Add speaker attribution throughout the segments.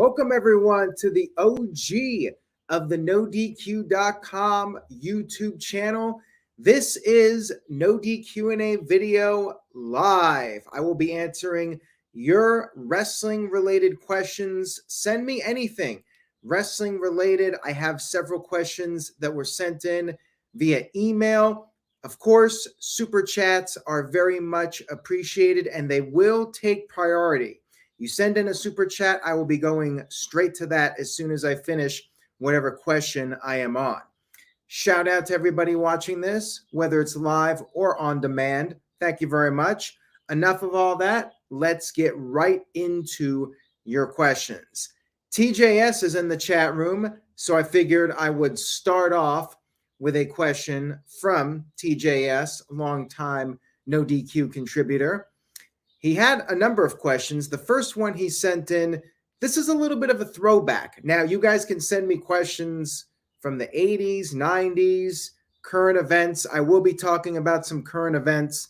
Speaker 1: Welcome, everyone, to the OG of the NoDQ.com YouTube channel. This is NoDQ&A video live. I will be answering your wrestling-related questions. Send me anything wrestling-related. I have several questions that were sent in via email. Of course, super chats are very much appreciated, and they will take priority. You send in a super chat, I will be going straight to that as soon as I finish whatever question I am on. Shout out to everybody watching this, whether it's live or on demand. Thank you very much. Enough of all that. Let's get right into your questions. TJS is in the chat room, so I figured I would start off with a question from TJS, longtime No DQ contributor. He had a number of questions. The first one he sent in, this is a little bit of a throwback. Now, you guys can send me questions from the 80s, 90s, current events. I will be talking about some current events.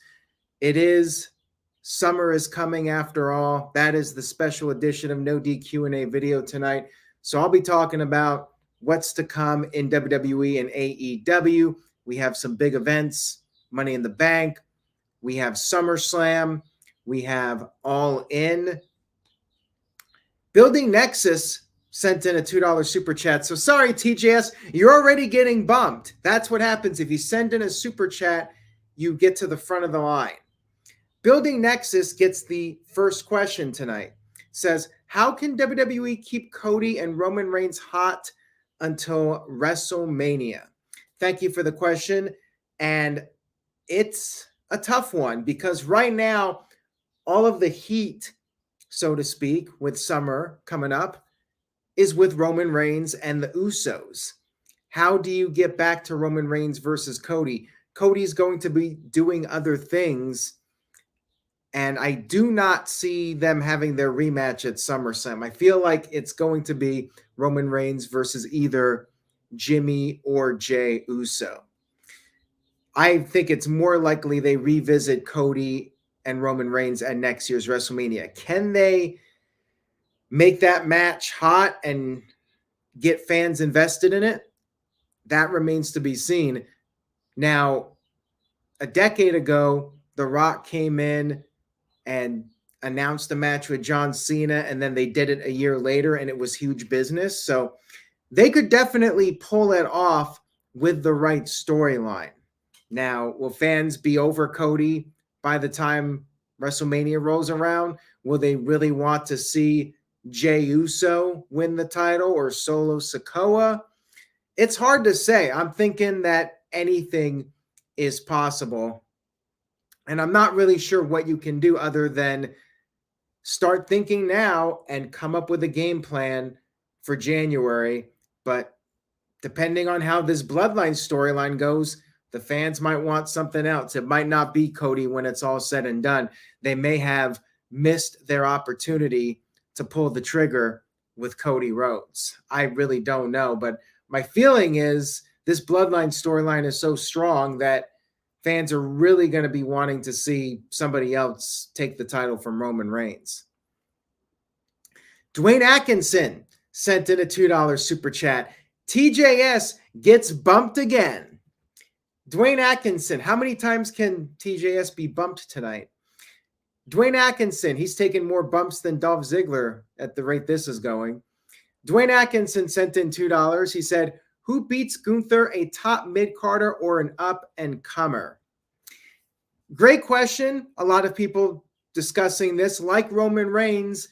Speaker 1: Summer is coming after all. That is the special edition of No DQ&A video tonight. So I'll be talking about what's to come in WWE and AEW. We have some big events, Money in the Bank. We have Summerslam. We have All In. Building Nexus sent in a $2 super chat. So sorry, TJS, you're already getting bumped. That's what happens. If you send in a super chat, you get to the front of the line. Building Nexus gets the first question tonight. Says, how can WWE keep Cody and Roman Reigns hot until WrestleMania? Thank you for the question. And it's a tough one because right now, all of the heat, so to speak, with Summer coming up is with Roman Reigns and the Usos. How do you get back to Roman Reigns versus Cody? Cody's going to be doing other things, and I do not see them having their rematch at SummerSlam. I feel like it's going to be Roman Reigns versus either Jimmy or Jey Uso. I think it's more likely they revisit Cody and Roman Reigns at next year's WrestleMania. Can they make that match hot and get fans invested in it? That remains to be seen. Now, a decade ago, The Rock came in and announced a match with John Cena, and then they did it a year later, and it was huge business. So they could definitely pull it off with the right storyline. Now, will fans be over Cody by the time WrestleMania rolls around? Will they really want to see Jey Uso win the title or Solo Sikoa? It's hard to say. I'm thinking that anything is possible. And I'm not really sure what you can do other than start thinking now and come up with a game plan for January. But depending on how this Bloodline storyline goes, the fans might want something else. It might not be Cody when it's all said and done. They may have missed their opportunity to pull the trigger with Cody Rhodes. I really don't know. But my feeling is this Bloodline storyline is so strong that fans are really going to be wanting to see somebody else take the title from Roman Reigns. Dwayne Atkinson sent in a $2 super chat. TJS gets bumped again. Dwayne Atkinson, how many times can TJS be bumped tonight? Dwayne Atkinson, he's taken more bumps than Dolph Ziggler at the rate this is going. Dwayne Atkinson sent in $2. He said, who beats Gunther, a top mid-carder or an up-and-comer? Great question. A lot of people discussing this. Like Roman Reigns,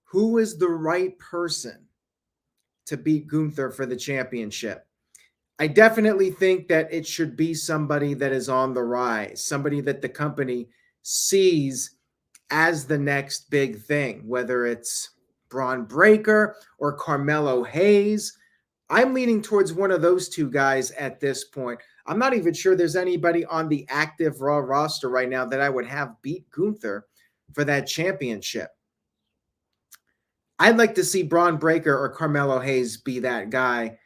Speaker 1: who is the right person to beat Gunther for the championship? I definitely think that it should be somebody that is on the rise, somebody that the company sees as the next big thing, whether it's Braun Breaker or Carmelo Hayes. I'm leaning towards one of those two guys at this point. I'm not even sure there's anybody on the active Raw roster right now that I would have beat Gunther for that championship. I'd like to see Braun Breaker or Carmelo Hayes be that guy.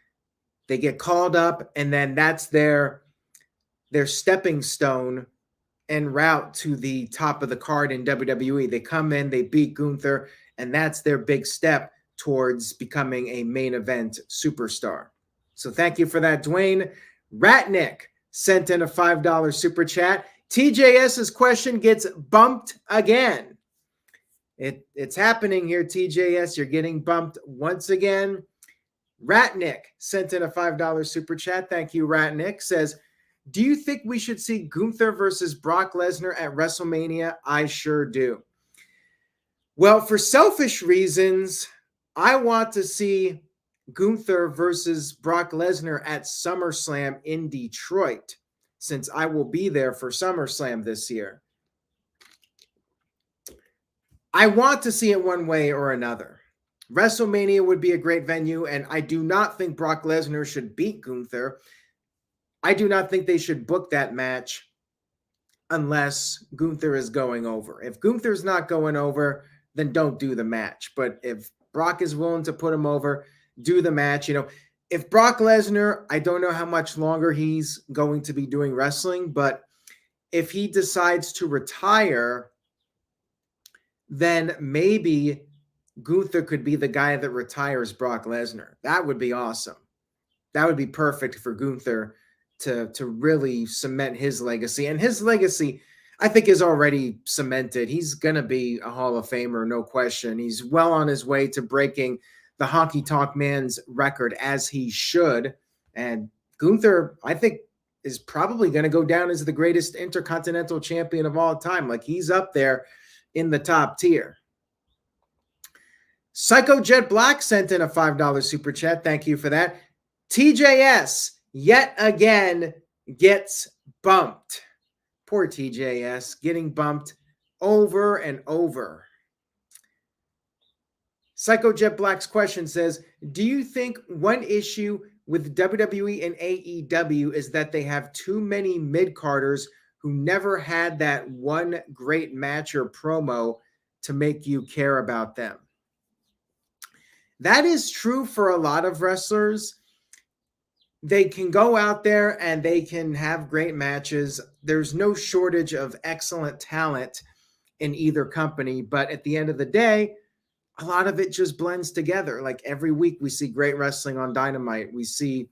Speaker 1: They get called up, and then that's their stepping stone en route to the top of the card in WWE. They come in, they beat Gunther, and that's their big step towards becoming a main event superstar. So thank you for that, Dwayne. Ratnick sent in a $5 super chat. TJS's question gets bumped again. It's happening here, TJS. You're getting bumped once again. Ratnick sent in a $5 super chat. Thank you, Ratnick. Says, do you think we should see Gunther versus Brock Lesnar at WrestleMania? I sure do. Well, for selfish reasons, I want to see Gunther versus Brock Lesnar at SummerSlam in Detroit, since I will be there for SummerSlam this year. I want to see it one way or another. WrestleMania would be a great venue, and I do not think Brock Lesnar should beat Gunther. I do not think they should book that match unless Gunther is going over. If Gunther's not going over, then don't do the match. But if Brock is willing to put him over, do the match. If Brock Lesnar, I don't know how much longer he's going to be doing wrestling, but if he decides to retire, then maybe Gunther could be the guy that retires Brock Lesnar. That would be awesome. That would be perfect for Gunther to really cement his legacy. And his legacy, I think, is already cemented. He's going to be a Hall of Famer, no question. He's well on his way to breaking the Honky Tonk Man's record, as he should. And Gunther, I think, is probably going to go down as the greatest Intercontinental Champion of all time. Like, he's up there in the top tier. Psycho Jet Black sent in a $5 super chat. Thank you for that. TJS yet again gets bumped. Poor TJS, getting bumped over and over. Psycho Jet Black's question says, do you think one issue with WWE and AEW is that they have too many mid-carders who never had that one great match or promo to make you care about them? That is true for a lot of wrestlers. They can go out there and they can have great matches. There's no shortage of excellent talent in either company, but at the end of the day, a lot of it just blends together. Like, every week we see great wrestling on Dynamite. We see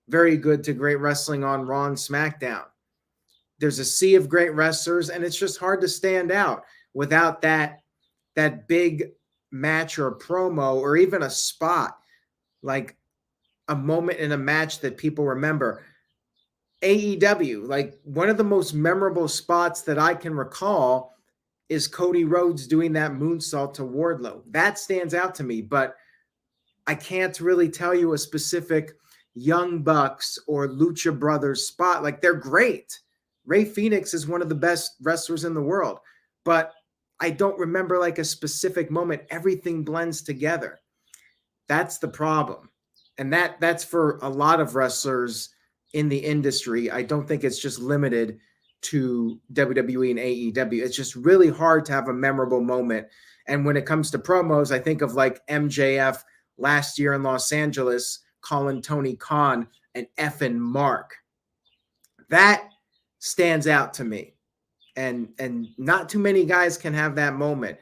Speaker 1: very good to great wrestling on Raw and SmackDown. There's a sea of great wrestlers, and it's just hard to stand out without that big match or a promo or even a spot, like a moment in a match that people remember. AEW, like, one of the most memorable spots that I can recall is Cody Rhodes doing that moonsault to Wardlow. That stands out to me, but I can't really tell you a specific Young Bucks or Lucha Brothers spot. Like, they're great. Rey Fenix is one of the best wrestlers in the world, but I don't remember like a specific moment. Everything blends together. That's the problem. And that's for a lot of wrestlers in the industry. I don't think it's just limited to WWE and AEW. It's just really hard to have a memorable moment. And when it comes to promos, I think of like MJF last year in Los Angeles calling Tony Khan an effing mark. That stands out to me. And not too many guys can have that moment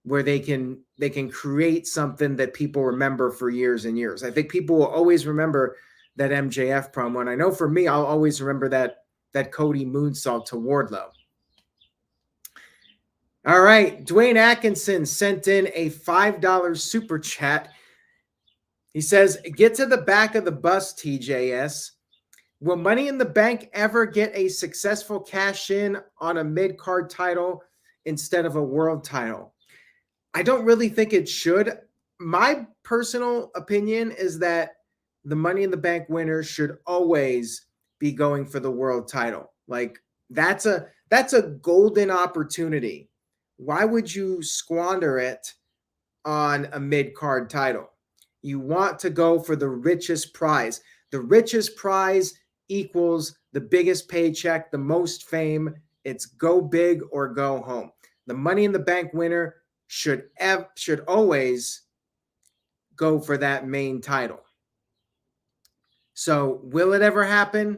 Speaker 1: where they can create something that people remember for years and years. I think people will always remember that MJF promo. And I know for me, I'll always remember that Cody moonsault to Wardlow. All right. Dwayne Atkinson sent in a $5 super chat. He says, get to the back of the bus, TJS. Will Money in the Bank ever get a successful cash in on a mid-card title instead of a world title? I don't really think it should. My personal opinion is that the Money in the Bank winner should always be going for the world title. Like, that's a golden opportunity. Why would you squander it on a mid-card title? You want to go for the richest prize. The richest prize equals the biggest paycheck, the most fame. It's go big or go home. The Money in the Bank winner should always go for that main title. So will it ever happen?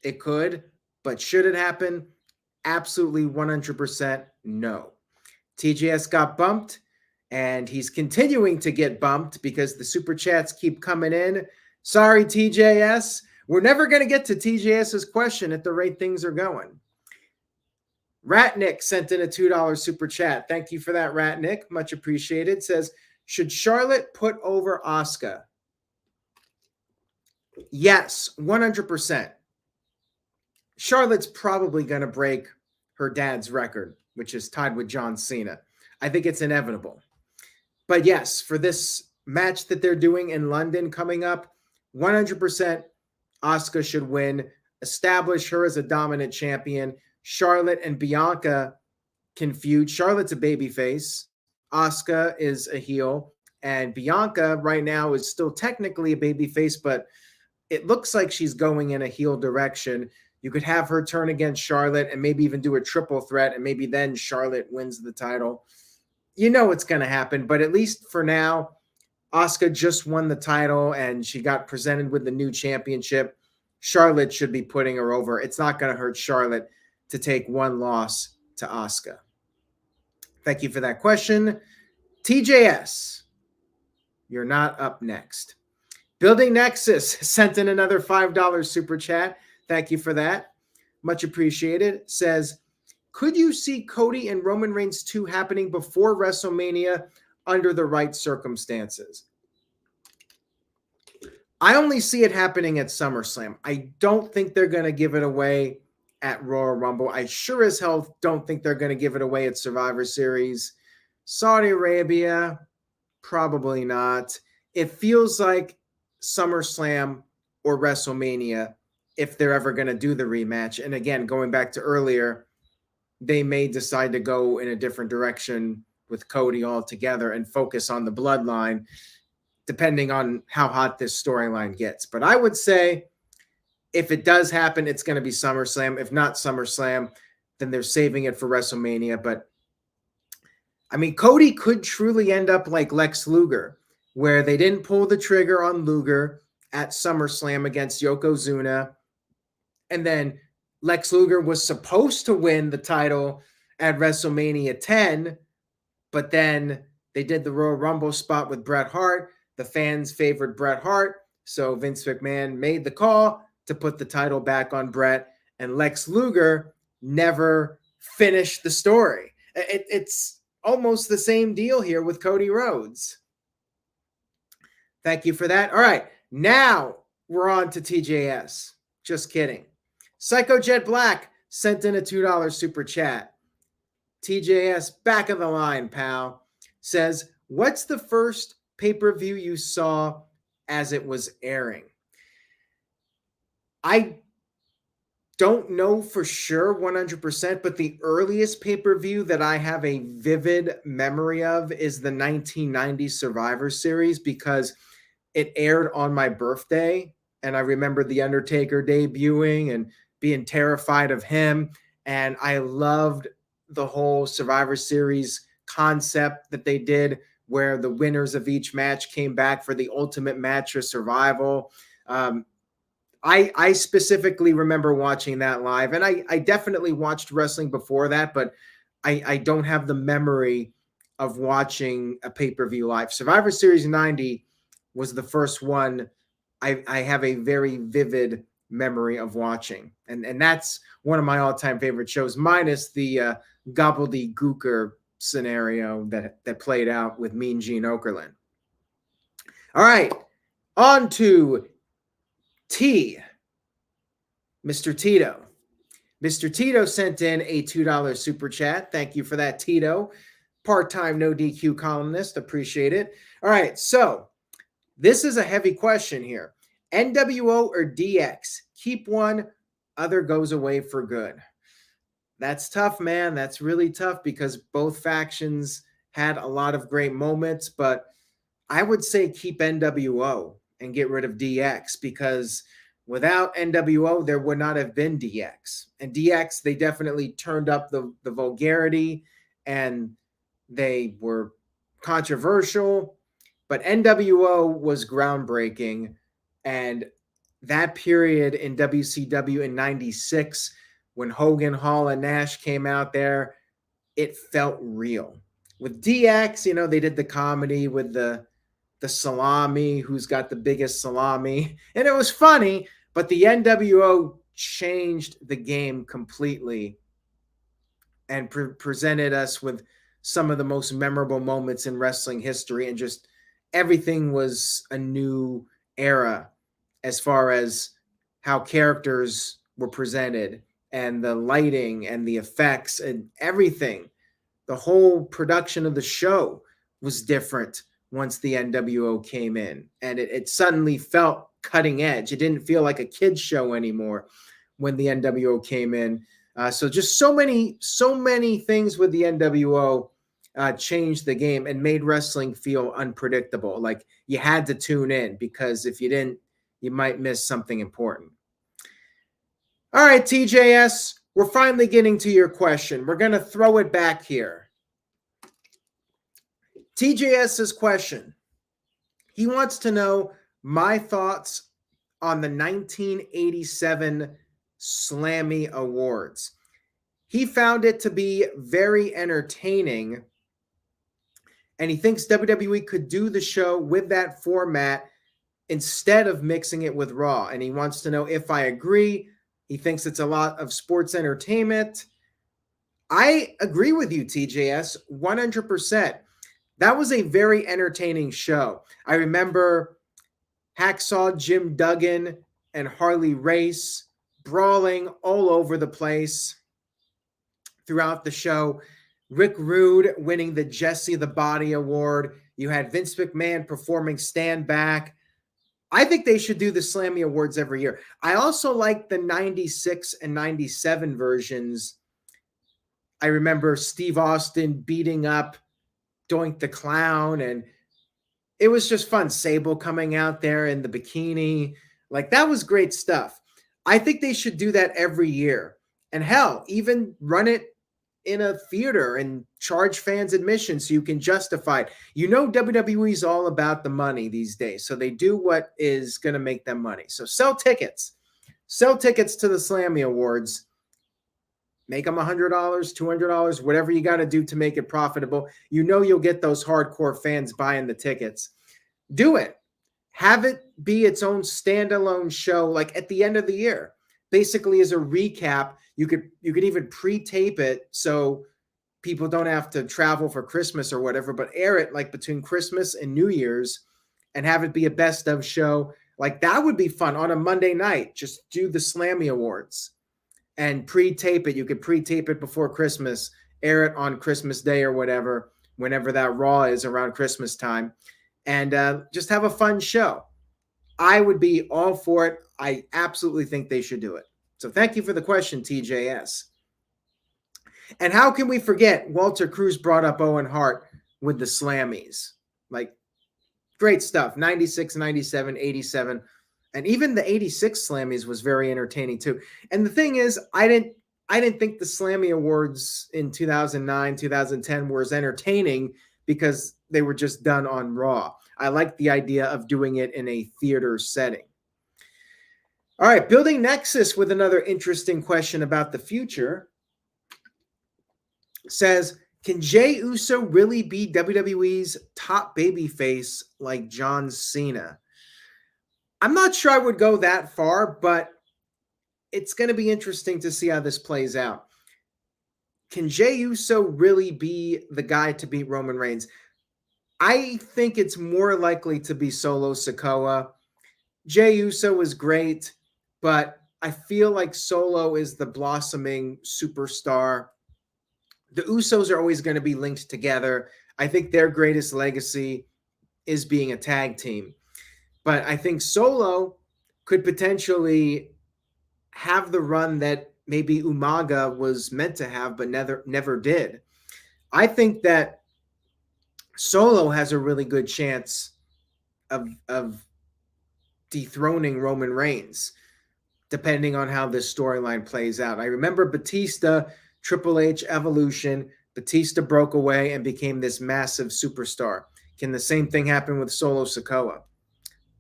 Speaker 1: It could, but should it happen? Absolutely 100% no. TJS got bumped. And he's continuing to get bumped because the super chats keep coming in. Sorry, TJS. We're never going to get to TJS's question at the rate things are going. Ratnick sent in a $2 super chat. Thank you for that, Ratnick. Much appreciated. Says, should Charlotte put over Asuka? Yes, 100%. Charlotte's probably going to break her dad's record, which is tied with John Cena. I think it's inevitable. But yes, for this match that they're doing in London coming up, 100% Asuka should win, establish her as a dominant champion. Charlotte and Bianca can feud. Charlotte's a babyface. Asuka is a heel. And Bianca right now is still technically a babyface, but it looks like she's going in a heel direction. You could have her turn against Charlotte and maybe even do a triple threat, and maybe then Charlotte wins the title. You know it's going to happen, but at least for now, Asuka just won the title and she got presented with the new championship. Charlotte should be putting her over. It's not going to hurt Charlotte to take one loss to Asuka. Thank you for that question. TJS, you're not up next. Building Nexus sent in another $5 super chat. Thank you for that. Much appreciated. Says, could you see Cody and Roman Reigns 2 happening before WrestleMania under the right circumstances? I only see it happening at SummerSlam. I don't think they're going to give it away at Royal Rumble. I sure as hell don't think they're going to give it away at Survivor Series. Saudi Arabia, probably not. It feels like SummerSlam or WrestleMania if they're ever going to do the rematch. And again, going back to earlier, they may decide to go in a different direction with Cody altogether and focus on the bloodline, depending on how hot this storyline gets. But I would say if it does happen, it's going to be SummerSlam. If not SummerSlam, then they're saving it for WrestleMania. But I mean, Cody could truly end up like Lex Luger, where they didn't pull the trigger on Luger at SummerSlam against Yokozuna. And then Lex Luger was supposed to win the title at WrestleMania 10, but then they did the Royal Rumble spot with Bret Hart. The fans favored Bret Hart, so Vince McMahon made the call to put the title back on Bret, and Lex Luger never finished the story. It's almost the same deal here with Cody Rhodes. Thank you for that. All right, now we're on to TJS. Just kidding. Psycho Jet Black sent in a $2 super chat. TJS, back of the line, pal, says, what's the first pay-per-view you saw as it was airing? I don't know for sure 100%, but the earliest pay-per-view that I have a vivid memory of is the 1990 Survivor Series, because it aired on my birthday, and I remember The Undertaker debuting and being terrified of him, and I loved the whole Survivor Series concept that they did, where the winners of each match came back for the ultimate match of survival. I specifically remember watching that live, and I definitely watched wrestling before that, but I don't have the memory of watching a pay-per-view live. Survivor Series 90 was the first one I have a very vivid memory of watching, and that's one of my all-time favorite shows, minus the gobbledygooker scenario that played out with Mean Gene Okerlund. All right, on to Mr. Tito. Mr. Tito sent in a $2 super chat. Thank you for that, Tito. Part-time No DQ columnist. Appreciate it. All right, so this is a heavy question here. NWO or DX? Keep one, other goes away for good. That's tough, man. That's really tough because both factions had a lot of great moments, but I would say keep NWO and get rid of DX, because without NWO, there would not have been DX. And DX, they definitely turned up the vulgarity and they were controversial, but NWO was groundbreaking. And that period in WCW in 96, when Hogan, Hall, and Nash came out there, it felt real. with DX, they did the comedy with the salami, who's got the biggest salami, and it was funny, but the NWO changed the game completely and presented us with some of the most memorable moments in wrestling history, and just everything was a new era as far as how characters were presented and the lighting and the effects and everything. The whole production of the show was different once the NWO came in, and it suddenly felt cutting edge. It didn't feel like a kid's show anymore when the NWO came in. So just so many things with the NWO changed the game and made wrestling feel unpredictable. Like you had to tune in, because if you didn't, you might miss something important. All right, TJS, we're finally getting to your question. We're going to throw it back here. TJS's question. He wants to know my thoughts on the 1987 Slammy Awards. He found it to be very entertaining, and he thinks WWE could do the show with that format instead of mixing it with Raw. And he wants to know if I agree. He thinks it's a lot of sports entertainment. I agree with you, TJS, 100%. That was a very entertaining show. I remember Hacksaw Jim Duggan and Harley Race brawling all over the place throughout the show. Rick Rude winning the Jesse the Body Award. You had Vince McMahon performing Stand Back. I think they should do the Slammy Awards every year. I also like the 96 and 97 versions. I remember Steve Austin beating up Doink the Clown, and it was just fun. Sable coming out there in the bikini. Like, that was great stuff. I think they should do that every year. And hell, even run it in a theater and charge fans admission so you can justify it. WWE is all about the money these days, so they do what is going to make them money. So sell tickets to the Slammy Awards. Make them $100, $200, whatever you got to do to make it profitable. You'll get those hardcore fans buying the tickets. Do it. Have it be its own standalone show, like at the end of the year. Basically, as a recap, you could even pre-tape it so people don't have to travel for Christmas or whatever, but air it like between Christmas and New Year's and have it be a best of show. Like, that would be fun on a Monday night. Just do the Slammy Awards and pre-tape it. You could pre-tape it before Christmas, air it on Christmas Day or whatever, whenever that Raw is around Christmas time, and just have a fun show. I would be all for it. I absolutely think they should do it. So thank you for the question, TJS. And how can we forget Walter Cruz brought up Owen Hart with the Slammies? Like, great stuff. 96, 97, 87. And even the 86 Slammies was very entertaining too. And the thing is, I didn't think the Slammy Awards in 2009, 2010 were as entertaining because they were just done on Raw. I like the idea of doing it in a theater setting. All right, Building Nexus with another interesting question about the future says, can Jey Uso really be WWE's top babyface like John Cena? I'm not sure I would go that far, but it's going to be interesting to see how this plays out. Can Jey Uso really be the guy to beat Roman Reigns? I think it's more likely to be Solo Sikoa. Jey Uso is great, but I feel like Solo is the blossoming superstar. The Usos are always going to be linked together. I think their greatest legacy is being a tag team. But I think Solo could potentially have the run that maybe Umaga was meant to have, but never did. I think that Solo has a really good chance of dethroning Roman Reigns, depending on how this storyline plays out. I remember Batista, Triple H Evolution. Batista broke away and became this massive superstar. Can the same thing happen with Solo Sikoa?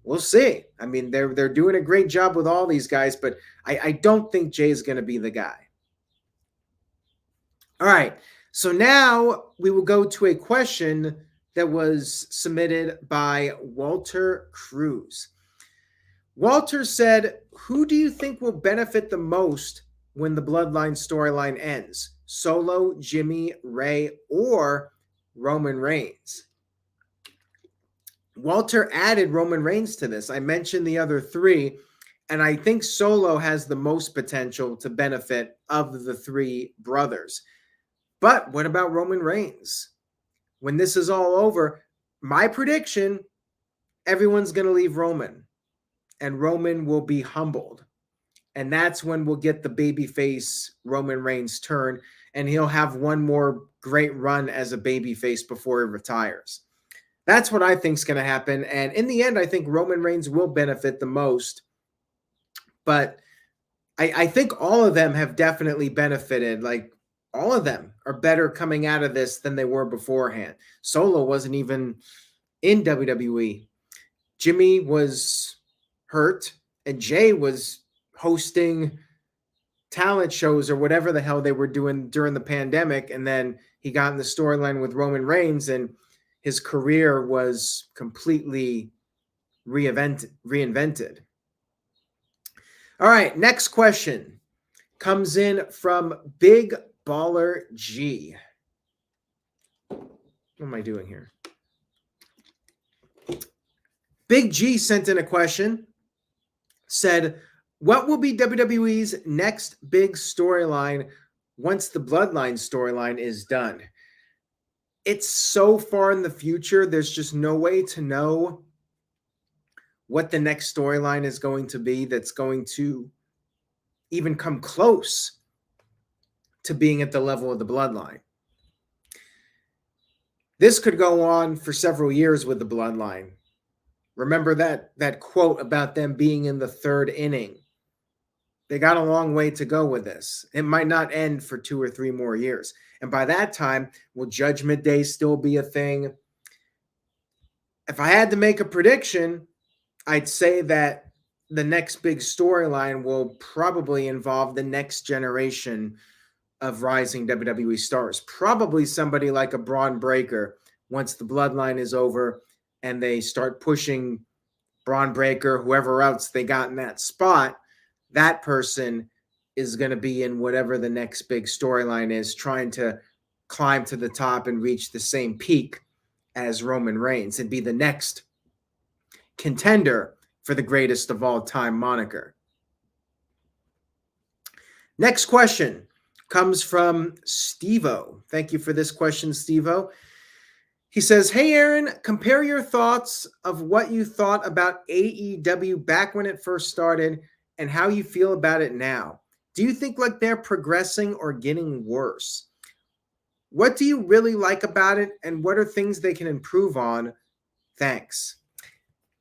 Speaker 1: We'll see. I mean, they're doing a great job with all these guys, but I don't think Jay's going to be the guy. All right. So now we will go to a question that was submitted by Walter Cruz. Walter said, who do you think will benefit the most when the Bloodline storyline ends? Solo, Jimmy, Ray, or Roman Reigns? Walter added Roman Reigns to this. I mentioned the other three, and I think Solo has the most potential to benefit of the three brothers. But what about Roman Reigns? When this is all over, my prediction, everyone's going to leave Roman, and Roman will be humbled. And that's when we'll get the babyface Roman Reigns turn, and he'll have one more great run as a babyface before he retires. That's what I think is going to happen. And in the end, I think Roman Reigns will benefit the most. But I think all of them have definitely benefited. Like, all of them are better coming out of this than they were beforehand. Solo wasn't even in WWE. Jimmy was hurt, and Jay was hosting talent shows or whatever the hell they were doing during the pandemic. And then he got in the storyline with Roman Reigns, and his career was completely reinvented. All right, next question comes in from Big Baller G. What am I doing here? Big G sent in a question, said, what will be WWE's next big storyline once the Bloodline storyline is done? It's so far in the future, there's just no way to know what the next storyline is going to be that's going to even come close to being at the level of the Bloodline. This could go on for several years with the Bloodline. Remember that quote about them being in the third inning. They got a long way to go with this. It might not end for 2 or 3 more years. And by that time, will Judgment Day still be a thing? If I had to make a prediction, I'd say that the next big storyline will probably involve the next generation of rising WWE stars. Probably somebody like a Braun Breaker once the Bloodline is over and they start pushing Braun Breaker, whoever else they got in that spot. That person is going to be in whatever the next big storyline is, trying to climb to the top and reach the same peak as Roman Reigns and be the next contender for the greatest of all time moniker. Next question comes from Steve-O. Thank you for this question, Steve-O. He says, hey, Aaron, compare your thoughts of what you thought about AEW back when it first started and how you feel about it now. Do you think like they're progressing or getting worse? What do you really like about it, and what are things they can improve on? Thanks.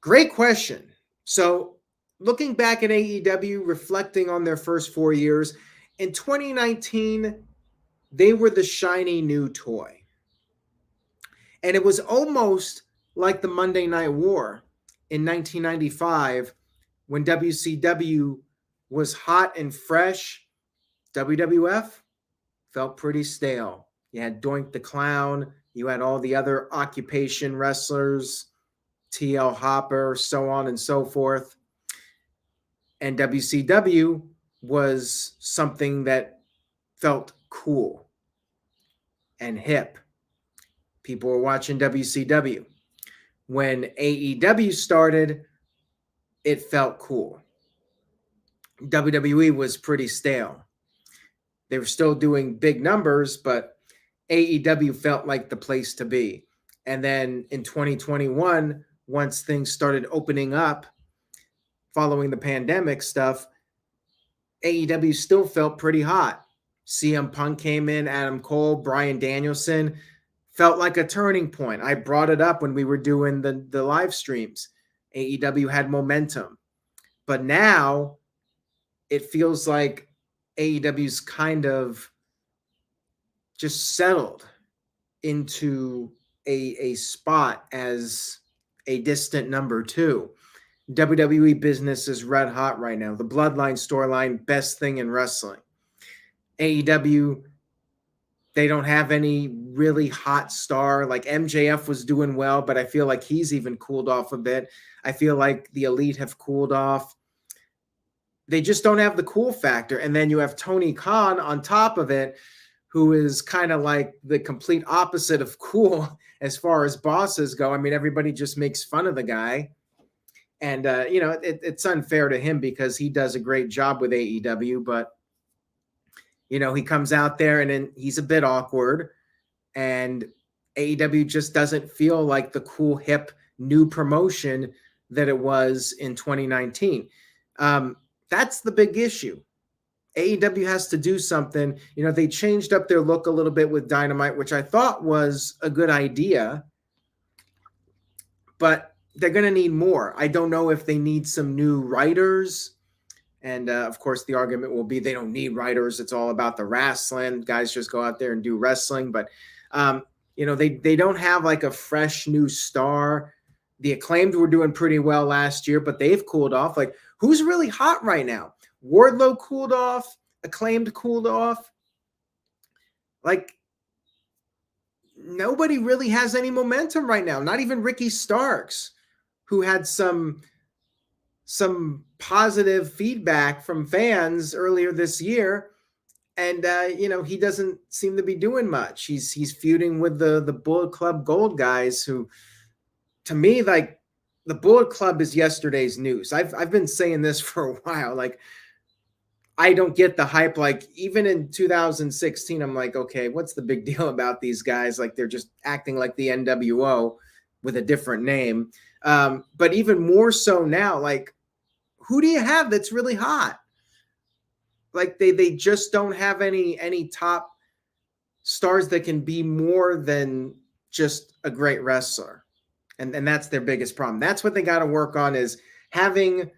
Speaker 1: Great question. So looking back at AEW, reflecting on their first 4 years, in 2019, they were the shiny new toy. And it was almost like the Monday Night War in 1995 when WCW was hot and fresh. WWF felt pretty stale. You had Doink the Clown. You had all the other occupation wrestlers, TL Hopper, so on and so forth. And WCW was something that felt cool and hip. People were watching WCW. When AEW started, it felt cool. WWE was pretty stale. They were still doing big numbers, but AEW felt like the place to be. And then in 2021, once things started opening up following the pandemic stuff, AEW still felt pretty hot. CM Punk came in, Adam Cole, Bryan Danielson. Felt like a turning point. I brought it up when we were doing the live streams. AEW had momentum. But now it feels like AEW's kind of just settled into a spot as a distant number 2. WWE business is red hot right now. The Bloodline storyline, best thing in wrestling. AEW They don't have any really hot star. Like MJF was doing well, but I feel like he's even cooled off a bit. I feel like the Elite have cooled off. They just don't have the cool factor. And then you have Tony Khan on top of it, who is kind of like the complete opposite of cool as far as bosses go. I mean, everybody just makes fun of the guy. And, it's unfair to him because he does a great job with AEW, but, he comes out there and then he's a bit awkward, and AEW just doesn't feel like the cool, hip, new promotion that it was in 2019. That's the big issue. AEW has to do something. They changed up their look a little bit with Dynamite, which I thought was a good idea, but they're going to need more. I don't know if they need some new writers. And of course, the argument will be they don't need writers. It's all about the wrestling. Guys just go out there and do wrestling. But, they don't have like a fresh new star. The Acclaimed were doing pretty well last year, but they've cooled off. Like, who's really hot right now? Wardlow cooled off. Acclaimed cooled off. Like, nobody really has any momentum right now. Not even Ricky Starks, who had some positive feedback from fans earlier this year. And, he doesn't seem to be doing much. He's feuding with the Bullet Club Gold guys who, to me, like, the Bullet Club is yesterday's news. I've been saying this for a while. Like, I don't get the hype. Like, even in 2016, I'm like, okay, what's the big deal about these guys? Like, they're just acting like the NWO with a different name. But even more so now, like, who do you have that's really hot? Like, they just don't have any top stars that can be more than just a great wrestler. And that's their biggest problem. That's what they got to work on, is having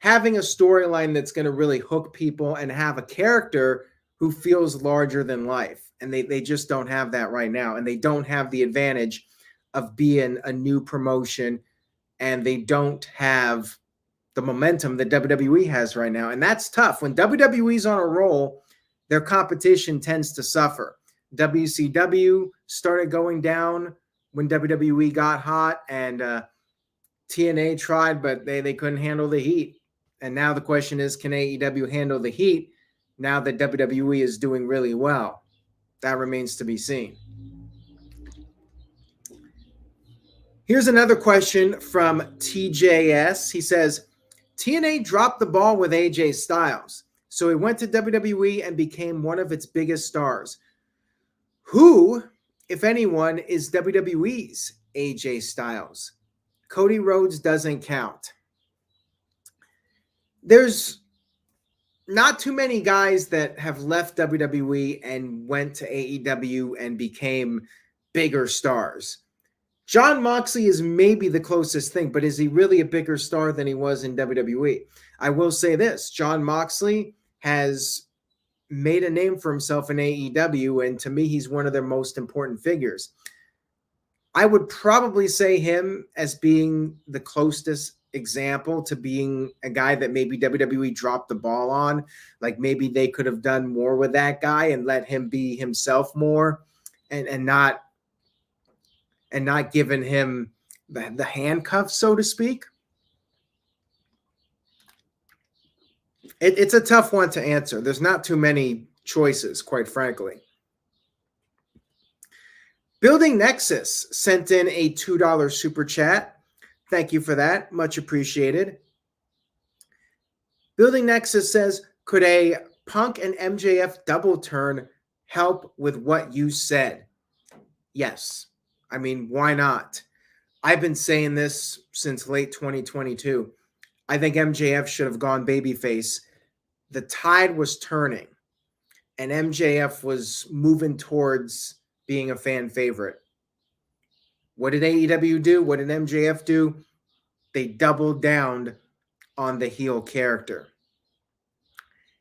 Speaker 1: a storyline that's going to really hook people and have a character who feels larger than life. And they just don't have that right now. And they don't have the advantage of being a new promotion, and they don't have the momentum that WWE has right now. And that's tough. When WWE's on a roll, their competition tends to suffer. WCW started going down when WWE got hot, and TNA tried, but they couldn't handle the heat. And now the question is, can AEW handle the heat now that WWE is doing really well? That remains to be seen. Here's another question from TJS. He says, TNA dropped the ball with AJ Styles, so he went to WWE and became one of its biggest stars. Who, if anyone, is WWE's AJ Styles? Cody Rhodes doesn't count. There's not too many guys that have left WWE and went to AEW and became bigger stars. Jon Moxley is maybe the closest thing, but is he really a bigger star than he was in WWE? I will say this, Jon Moxley has made a name for himself in AEW, and to me, he's one of their most important figures. I would probably say him as being the closest example to being a guy that maybe WWE dropped the ball on. Like, maybe they could have done more with that guy and let him be himself more, and not giving him the handcuffs, so to speak. It's a tough one to answer. There's not too many choices, quite frankly. Building Nexus sent in a $2 super chat. Thank you for that. Much appreciated. Building Nexus says, could a Punk and MJF double turn help with what you said? Yes. I mean, why not? I've been saying this since late 2022. I think MJF should have gone babyface. The tide was turning, and MJF was moving towards being a fan favorite. What did AEW do? What did MJF do? They doubled down on the heel character.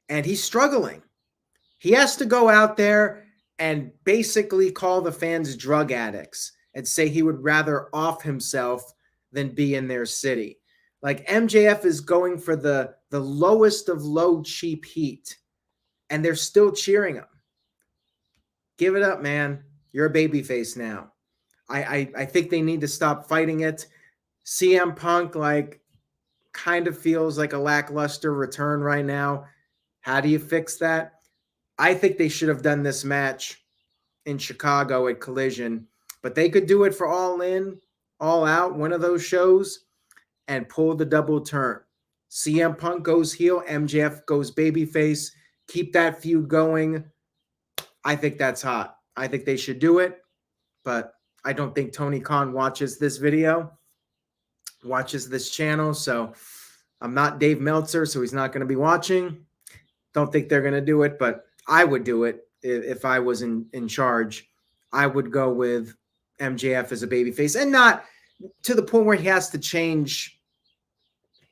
Speaker 1: And he's struggling. He has to go out there and basically call the fans drug addicts and say he would rather off himself than be in their city. Like, MJF is going for the lowest of low cheap heat, and they're still cheering him. Give it up, man. You're a babyface now. I think they need to stop fighting it. CM Punk, like, kind of feels like a lackluster return right now. How do you fix that? I think they should have done this match in Chicago at Collision, but they could do it for All In, All Out, one of those shows, and pull the double turn. CM Punk goes heel, MJF goes babyface. Keep that feud going. I think that's hot. I think they should do it, but I don't think Tony Khan watches this video, watches this channel, so I'm not Dave Meltzer, so he's not going to be watching. Don't think they're going to do it, but I would do it if I was in charge. I would go with MJF as a babyface, and not to the point where he has to change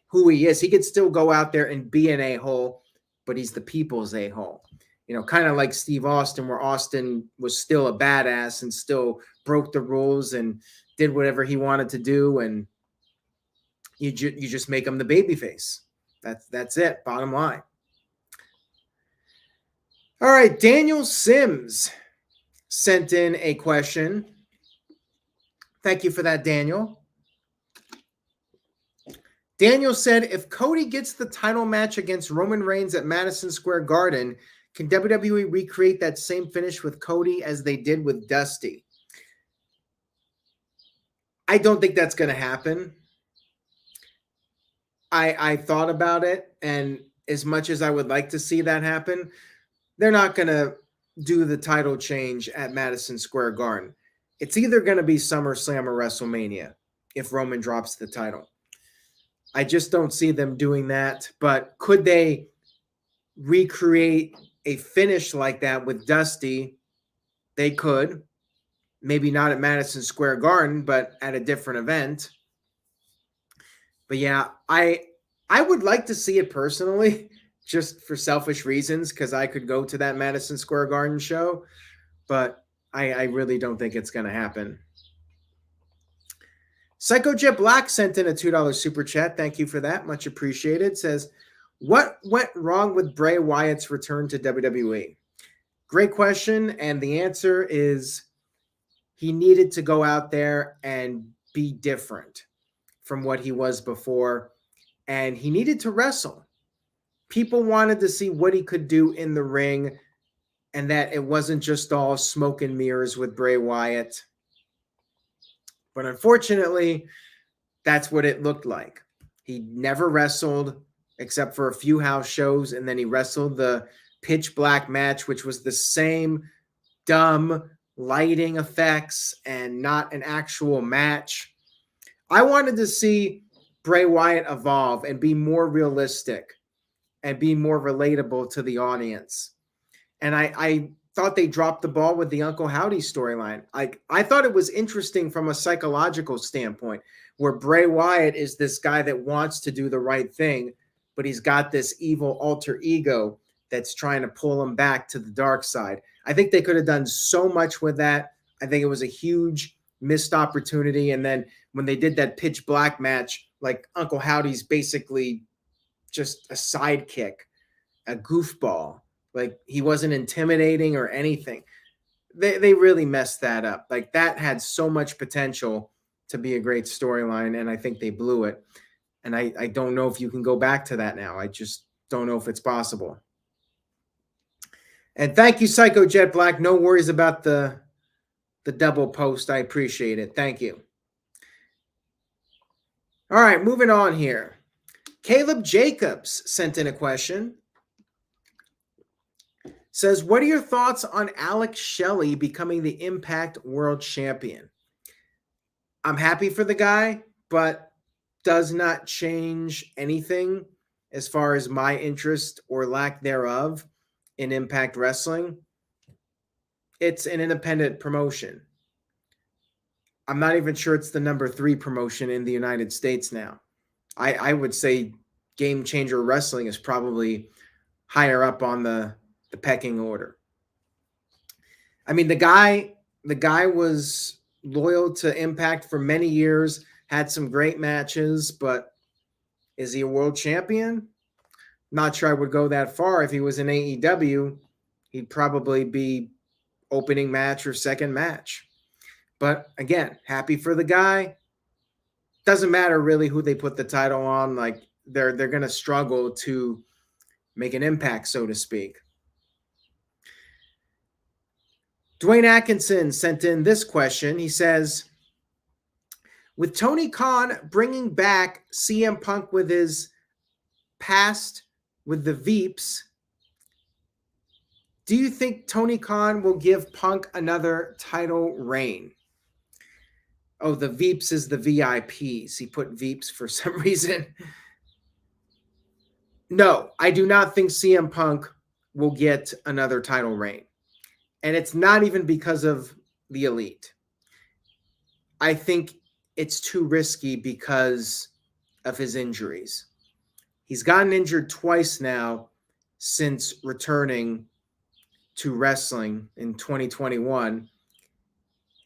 Speaker 1: who he is. He could still go out there and be an a-hole, but he's the people's a-hole. You know, kind of like Steve Austin, where Austin was still a badass and still broke the rules and did whatever he wanted to do, and you just make him the babyface. That's it, bottom line. All right, Daniel Sims sent in a question. Thank you for that, Daniel. Daniel said, if Cody gets the title match against Roman Reigns at Madison Square Garden, can WWE recreate that same finish with Cody as they did with Dusty? I don't think that's going to happen. I thought about it, and as much as I would like to see that happen, they're not going to do the title change at Madison Square Garden. It's either going to be SummerSlam or WrestleMania if Roman drops the title. I just don't see them doing that, but could they recreate a finish like that with Dusty? They could. Maybe not at Madison Square Garden, but at a different event. But yeah, I would like to see it personally, just for selfish reasons, because I could go to that Madison Square Garden show, but I really don't think it's going to happen. Psycho Jet Black sent in a $2 super chat. Thank you for that. Much appreciated. Says, what went wrong with Bray Wyatt's return to WWE? Great question. And the answer is he needed to go out there and be different from what he was before. And he needed to wrestle. People wanted to see what he could do in the ring, and that it wasn't just all smoke and mirrors with Bray Wyatt. But unfortunately, that's what it looked like. He never wrestled except for a few house shows, and then he wrestled the Pitch Black match, which was the same dumb lighting effects and not an actual match. I wanted to see Bray Wyatt evolve and be more realistic and be more relatable to the audience. And I thought they dropped the ball with the Uncle Howdy storyline. I thought it was interesting from a psychological standpoint, where Bray Wyatt is this guy that wants to do the right thing, but he's got this evil alter ego that's trying to pull him back to the dark side. I think they could have done so much with that. I think it was a huge missed opportunity. And then when they did that Pitch Black match, like, Uncle Howdy's basically just a sidekick, a goofball. Like, he wasn't intimidating or anything. They really messed that up. Like, that had so much potential to be a great storyline, and I think they blew it. And I don't know if you can go back to that now. I just don't know if it's possible. And thank you, Psycho Jet Black. No worries about the double post. I appreciate it. Thank you. All right, moving on here. Caleb Jacobs sent in a question. Says, what are your thoughts on Alex Shelley becoming the Impact World Champion? I'm happy for the guy, but does not change anything as far as my interest or lack thereof in Impact Wrestling. It's an independent promotion. I'm not even sure it's the number 3 promotion in the United States now. I would say Game Changer Wrestling is probably higher up on the pecking order. I mean, the guy was loyal to Impact for many years, had some great matches, but is he a world champion? Not sure I would go that far. If he was in AEW, he'd probably be opening match or second match. But again, happy for the guy. Doesn't matter really who they put the title on. Like they're going to struggle to make an impact, so to speak. Dwayne Atkinson sent in this question. He says, with Tony Khan bringing back CM Punk with his past with the Veeps, do you think Tony Khan will give Punk another title reign? Oh, the Veeps is the VIPs. He put Veeps for some reason. No, I do not think CM Punk will get another title reign. And it's not even because of the Elite. I think it's too risky because of his injuries. He's gotten injured twice now since returning to wrestling in 2021.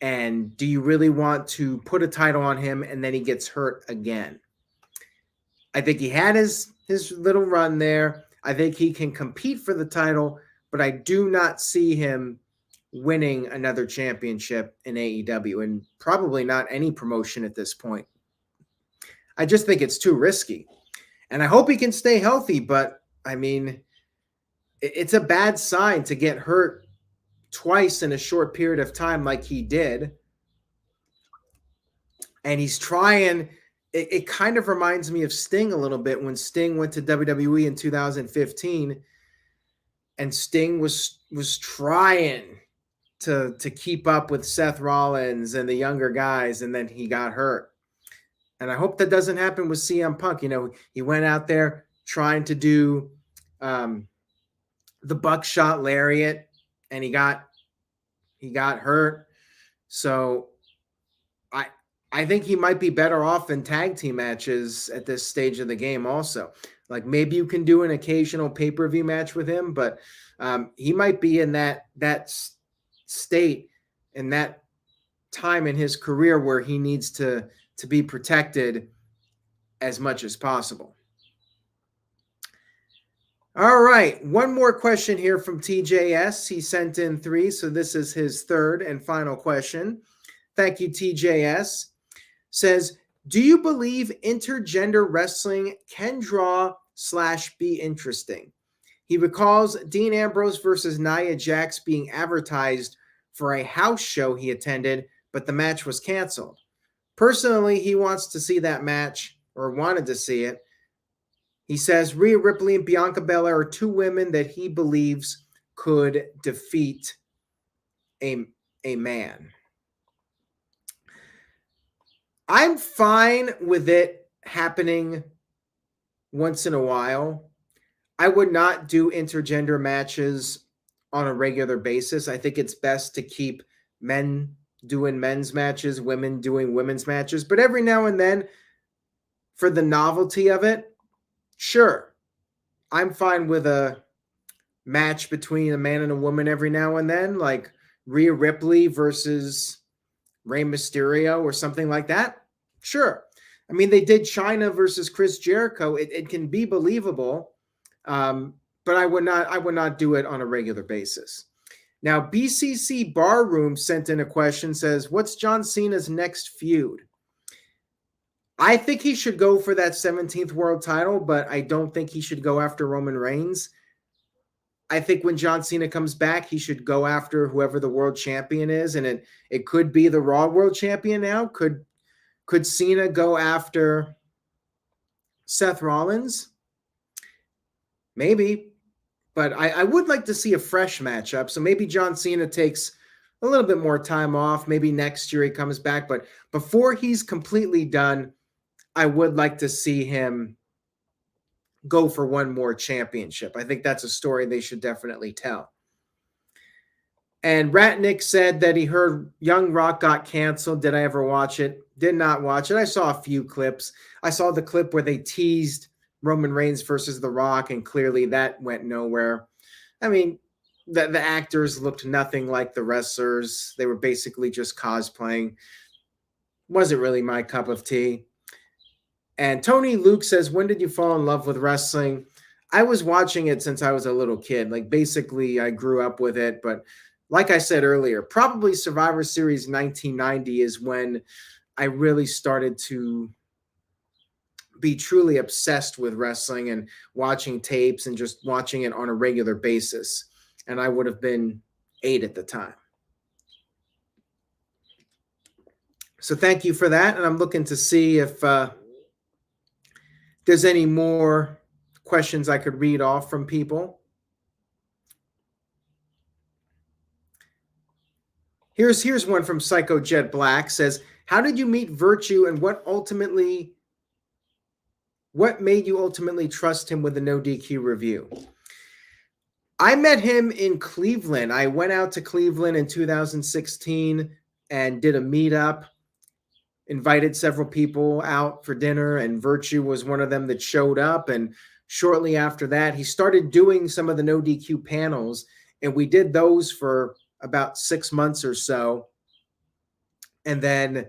Speaker 1: And do you really want to put a title on him and then he gets hurt again? I think he had his little run there. I think he can compete for the title, but I do not see him winning another championship in AEW, and probably not any promotion at this point. I just think it's too risky. And I hope he can stay healthy, but I mean, it's a bad sign to get hurt twice in a short period of time like he did. And he's trying. It kind of reminds me of Sting a little bit when Sting went to WWE in 2015, and Sting was trying to keep up with Seth Rollins and the younger guys, and then he got hurt. And I hope that doesn't happen with CM Punk. You know, he went out there trying to do the buckshot lariat, and he got hurt. So I think he might be better off in tag team matches at this stage of the game also. Like maybe you can do an occasional pay-per-view match with him, but he might be in that state in that time in his career where he needs to be protected as much as possible. All right, one more question here from TJS. He sent in 3, so this is his third and final question. Thank you, TJS. Says, do you believe intergender wrestling can draw/be interesting? He recalls Dean Ambrose versus Nia Jax being advertised for a house show he attended, but the match was canceled. Personally, he wants to see that match, or wanted to see it. He says Rhea Ripley and Bianca Belair are 2 women that he believes could defeat a man. I'm fine with it happening once in a while. I would not do intergender matches on a regular basis. I think it's best to keep men doing men's matches, women doing women's matches. But every now and then, for the novelty of it, sure. I'm fine with a match between a man and a woman every now and then, like Rhea Ripley versus Rey Mysterio or something like that. Sure. I mean, they did Chyna versus Chris Jericho. It can be believable, but I would not do it on a regular basis. Now, BCC Barroom sent in a question, says, what's John Cena's next feud? I think he should go for that 17th world title, but I don't think he should go after Roman Reigns. I think when John Cena comes back, he should go after whoever the world champion is, and it could be the Raw world champion now. Could Cena go after Seth Rollins? Maybe, but I would like to see a fresh matchup. So maybe John Cena takes a little bit more time off. Maybe next year he comes back, but before he's completely done, I would like to see him go for one more championship. I think that's a story they should definitely tell. And Ratnick said that he heard Young Rock got canceled. Did I ever watch it? Did not watch it. I saw a few clips. I saw the clip where they teased Roman Reigns versus The Rock, and clearly that went nowhere. I mean, the actors looked nothing like the wrestlers. They were basically just cosplaying. Wasn't really my cup of tea. And Tony Luke says, when did you fall in love with wrestling? I was watching it since I was a little kid. Like, basically, I grew up with it, but like I said earlier, probably Survivor Series 1990 is when I really started to be truly obsessed with wrestling and watching tapes and just watching it on a regular basis. And I would have been 8 at the time. So thank you for that. And I'm looking to see if there's any more questions I could read off from people. Here's one from Psycho Jet Black. Says, how did you meet Virtue and what made you ultimately trust him with the No DQ review? I met him in Cleveland. I went out to Cleveland in 2016 and did a meetup, invited several people out for dinner, and Virtue was one of them that showed up. And shortly after that, he started doing some of the No DQ panels, and we did those for about 6 months or so. And then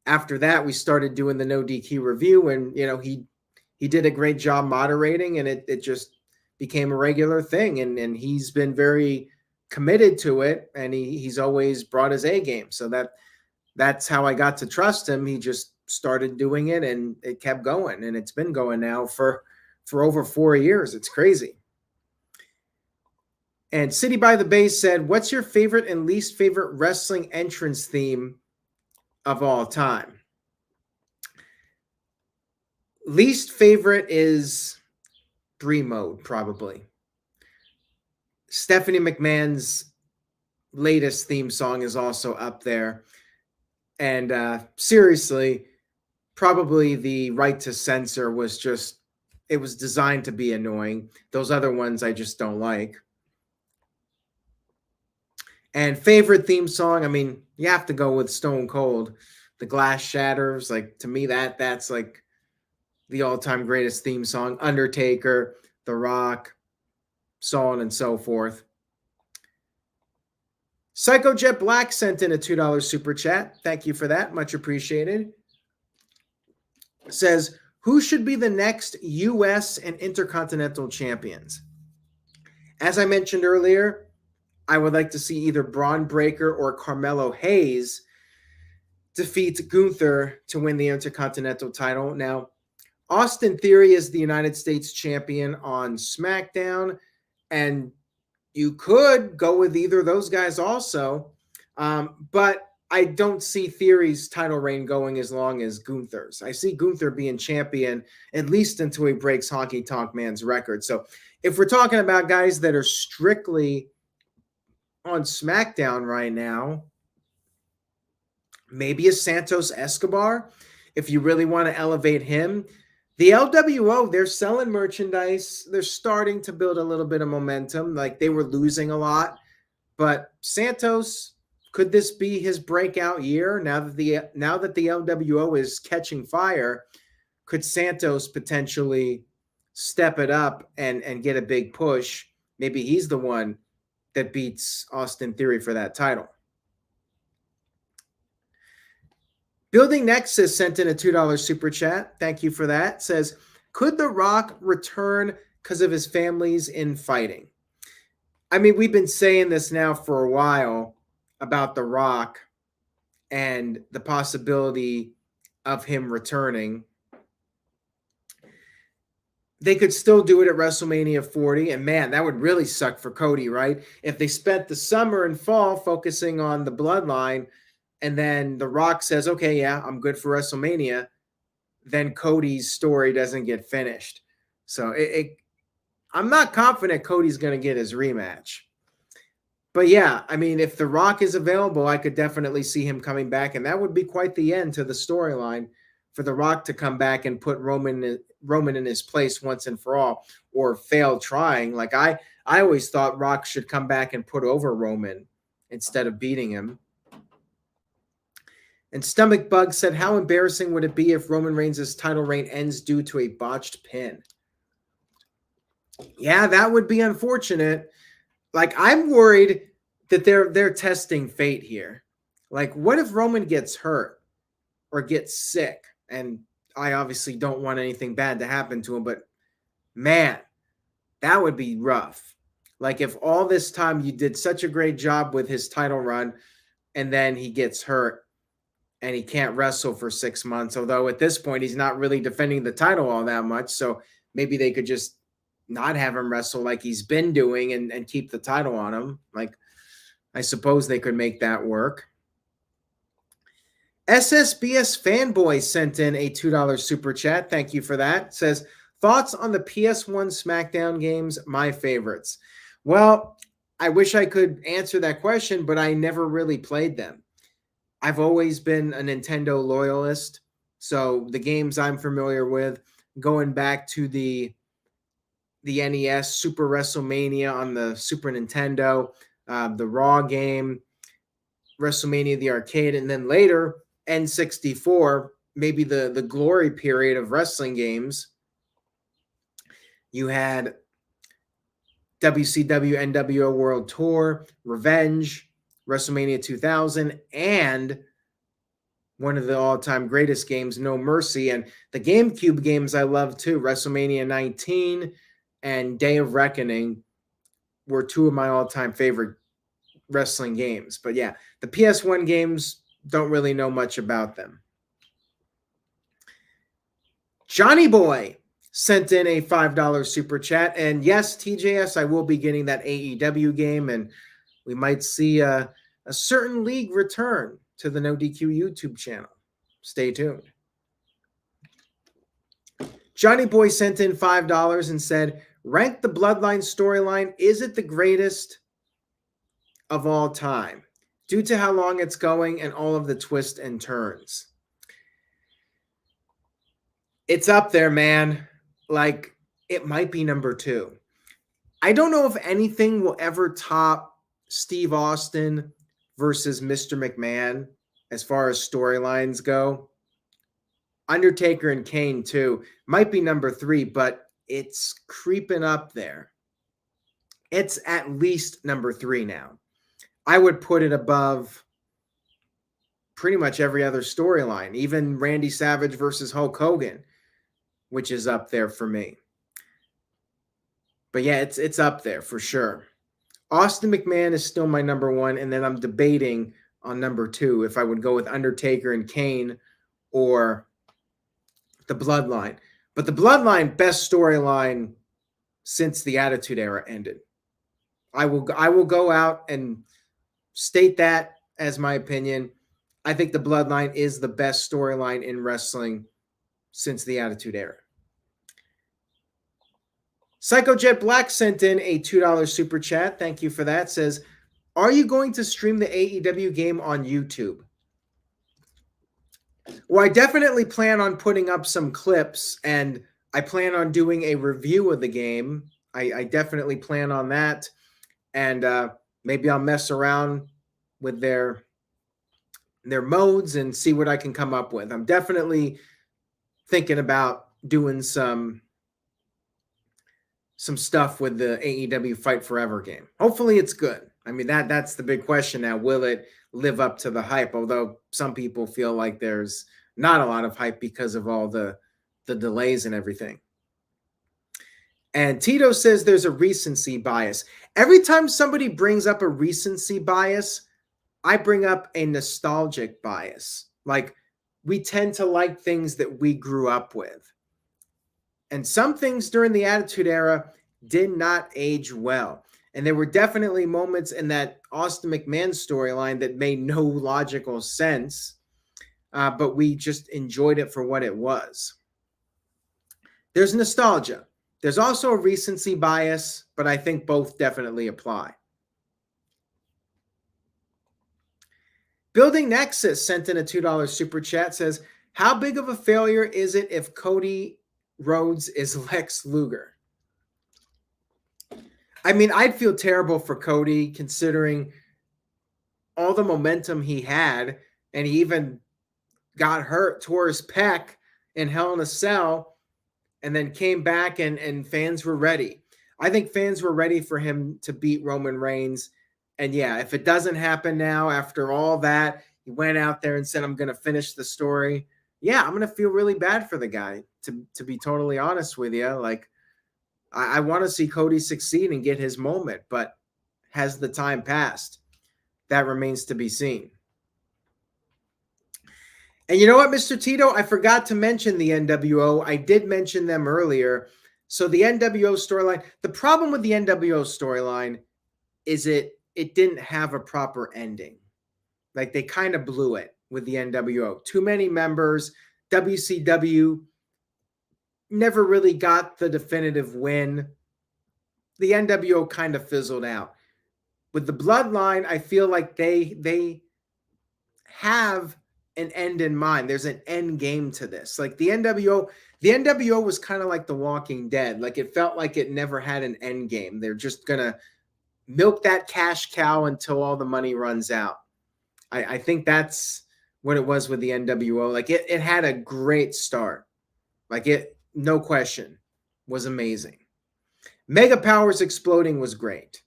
Speaker 1: after that, we started doing the No DQ review, and he did a great job moderating, and it just became a regular thing. And he's been very committed to it, and he's always brought his A game. So that's how I got to trust him. He just started doing it, and it kept going, and it's been going now for over 4 years. It's crazy. And City by the Bay said, what's your favorite and least favorite wrestling entrance theme of all time? Least favorite is Brie Mode, probably. Stephanie McMahon's latest theme song is also up there. And seriously, probably the Right to Censor was it was designed to be annoying. Those other ones I just don't like. And favorite theme song, I mean, you have to go with Stone Cold. The Glass Shatters, like, to me, that's like the all-time greatest theme song. Undertaker, The Rock, so on and so forth. Psycho Jet Black sent in a $2 super chat. Thank you for that. Much appreciated. Says, who should be the next US and Intercontinental Champions? As I mentioned earlier, I would like to see either Braun Breaker or Carmelo Hayes defeat Gunther to win the Intercontinental title. Now, Austin Theory is the United States champion on SmackDown, and you could go with either of those guys also, but I don't see Theory's title reign going as long as Gunther's. I see Gunther being champion at least until he breaks Honky Tonk Man's record. So if we're talking about guys that are strictly on SmackDown right now, maybe a Santos Escobar, if you really want to elevate him. The LWO, they're selling merchandise. They're starting to build a little bit of momentum. Like, they were losing a lot. But Santos, could this be his breakout year? Now that the LWO is catching fire, could Santos potentially step it up and get a big push? Maybe he's the one that beats Austin Theory for that title. Building Nexus sent in a $2 super chat. Thank you for that. Says, could The Rock return because of his family's in fighting? I mean, we've been saying this now for a while about The Rock and the possibility of him returning. They could still do it at WrestleMania 40, and man, that would really suck for Cody, right? If they spent the summer and fall focusing on the bloodline, and then The Rock says, okay, yeah, I'm good for WrestleMania, then Cody's story doesn't get finished. So I'm not confident Cody's going to get his rematch. But yeah, I mean, if The Rock is available, I could definitely see him coming back, and that would be quite the end to the storyline for The Rock to come back and put Roman in his place once and for all, or fail trying. Like, I always thought Rock should come back and put over Roman instead of beating him. And Stomach Bug said, how embarrassing would it be if Roman Reigns' title reign ends due to a botched pin? Yeah, that would be unfortunate. Like, I'm worried that they're testing fate here. Like, what if Roman gets hurt or gets sick? And I obviously don't want anything bad to happen to him, but man, that would be rough. Like, if all this time you did such a great job with his title run and then he gets hurt and he can't wrestle for 6 months, although at this point he's not really defending the title all that much. So maybe they could just not have him wrestle like he's been doing and keep the title on him. Like, I suppose they could make that work. SSBS Fanboy sent in a $2 super chat. Thank you for that. Says, thoughts on the PS1 Smackdown games, my favorites. Well, I wish I could answer that question, but I never really played them. I've always been a Nintendo loyalist, so the games I'm familiar with, going back to the NES, Super WrestleMania on the Super Nintendo, the Raw game, WrestleMania the arcade, and then later N64, maybe the glory period of wrestling games. You had WCW NWO World Tour, Revenge, WrestleMania 2000, and one of the all-time greatest games, No Mercy. And the GameCube games I love too, WrestleMania 19 and Day of Reckoning were two of my all-time favorite wrestling games. But yeah, the PS1 games, don't really know much about them. Johnny Boy sent in a $5 super chat. And yes, TJS, I will be getting that AEW game, and we might see a certain league return to the NoDQ YouTube channel. Stay tuned. Johnny Boy sent in $5 and said, rank the Bloodline storyline. Is it the greatest of all time due to how long it's going and all of the twists and turns? It's up there, man. Like, it might be number 2. I don't know if anything will ever top Steve Austin versus Mr. McMahon as far as storylines go. Undertaker and Kane too might be number 3, but it's creeping up there. It's at least number 3 now. I would put it above pretty much every other storyline, even Randy Savage versus Hulk Hogan, which is up there for me. But yeah, it's up there for sure. Austin McMahon is still my number 1, and then I'm debating on number 2 if I would go with Undertaker and Kane or the Bloodline. But the Bloodline, best storyline since the Attitude Era ended. I will go out and state that as my opinion. I think the Bloodline is the best storyline in wrestling since the Attitude Era. Psycho Jet Black sent in a $2 super chat. Thank you for that. Says, are you going to stream the AEW game on YouTube? Well, I definitely plan on putting up some clips, and I plan on doing a review of the game. I definitely plan on that. And maybe I'll mess around with their modes and see what I can come up with. I'm definitely thinking about doing some stuff with the AEW Fight Forever game. Hopefully it's good. I mean, that's the big question now. Will it live up to the hype? Although some people feel like there's not a lot of hype because of all the delays and everything. And Tito says there's a recency bias. Every time somebody brings up a recency bias, I bring up a nostalgic bias. Like, we tend to like things that we grew up with. And some things during the Attitude Era did not age well. And there were definitely moments in that Austin McMahon storyline that made no logical sense, but we just enjoyed it for what it was. There's nostalgia. There's also a recency bias, but I think both definitely apply. Building Nexus sent in a $2 super chat. Says, how big of a failure is it if Cody Rhodes is Lex Luger? I mean, I'd feel terrible for Cody considering all the momentum he had, and he even got hurt, tore his pec in Hell in a Cell, and then came back and fans were ready. I think fans were ready for him to beat Roman Reigns. And yeah, if it doesn't happen now after all that, he went out there and said, I'm going to finish the story. Yeah, I'm going to feel really bad for the guy, to be totally honest with you. Like, I want to see Cody succeed and get his moment, but has the time passed? That remains to be seen. And you know what, Mr. Tito? I forgot to mention the NWO. I did mention them earlier. So the NWO storyline, the problem with the NWO storyline is it didn't have a proper ending. Like they kind of blew it with the NWO. Too many members. WCW never really got the definitive win. The NWO kind of fizzled out. With the Bloodline, I feel like they have an end in mind. There's an end game to this. Like the NWO was kind of like The Walking Dead. Like it felt like it never had an end game. They're just gonna milk that cash cow until all the money runs out. I think that's what it was with the NWO. Like it had a great start. Like it, no question, was amazing. Mega Powers exploding was great.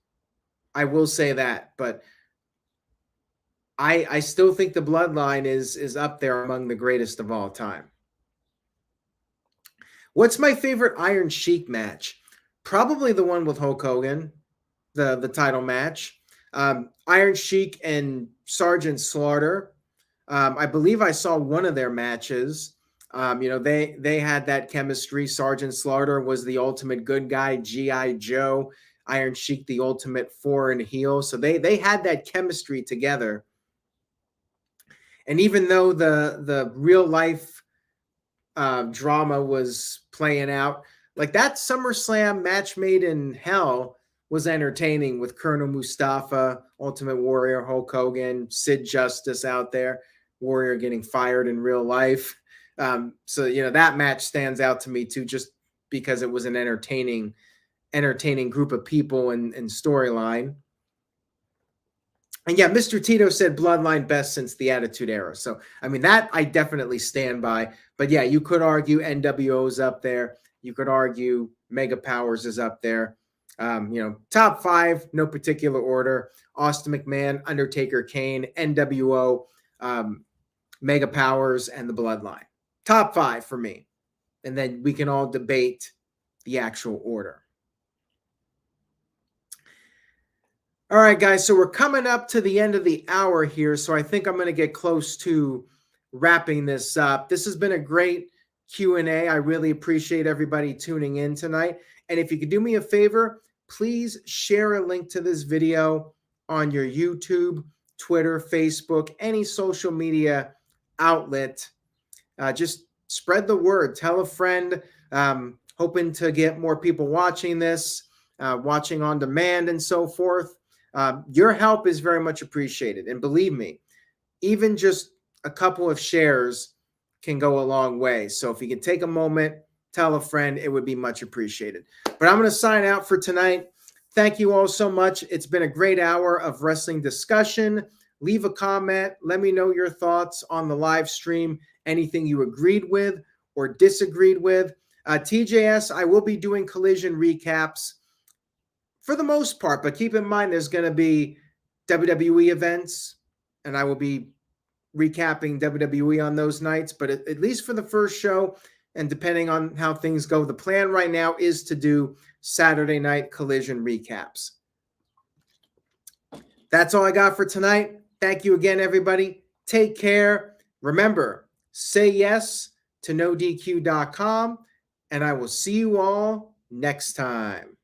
Speaker 1: I will say that, but I still think the Bloodline is up there among the greatest of all time. What's my favorite Iron Sheik match? Probably the one with Hulk Hogan, the title match. Iron Sheik and Sergeant Slaughter. I believe I saw one of their matches. They had that chemistry. Sergeant Slaughter was the ultimate good guy, G.I. Joe. Iron Sheik, the ultimate foreign heel. So they had that chemistry together. And even though the real life drama was playing out, like that SummerSlam match made in hell was entertaining with Colonel Mustafa, Ultimate Warrior, Hulk Hogan, Sid Justice out there, Warrior getting fired in real life. So that match stands out to me too, just because it was an entertaining group of people and storyline. And yeah, Mr. Tito said Bloodline best since the Attitude Era. So, I mean, that I definitely stand by. But yeah, you could argue NWO's up there. You could argue Mega Powers is up there. Top 5, no particular order. Austin McMahon, Undertaker, Kane, NWO, Mega Powers, and the Bloodline. Top 5 for me. And then we can all debate the actual order. All right, guys, so we're coming up to the end of the hour here, so I think I'm going to get close to wrapping this up. This has been a great Q&A. I really appreciate everybody tuning in tonight. And if you could do me a favor, please share a link to this video on your YouTube, Twitter, Facebook, any social media outlet. Just spread the word. Tell a friend. Hoping to get more people watching this, watching on demand and so forth. Your help is very much appreciated. And believe me, even just a couple of shares can go a long way. So if you can take a moment, tell a friend, it would be much appreciated. But I'm going to sign out for tonight. Thank you all so much. It's been a great hour of wrestling discussion. Leave a comment. Let me know your thoughts on the live stream, anything you agreed with or disagreed with. TJS, I will be doing Collision recaps for the most part, but keep in mind there's going to be WWE events, and I will be recapping WWE on those nights. But at least for the first show, and depending on how things go, the plan right now is to do Saturday night Collision recaps. That's all I got for tonight. Thank you again, everybody. Take care. Remember, say yes to NoDQ.com, and I will see you all next time.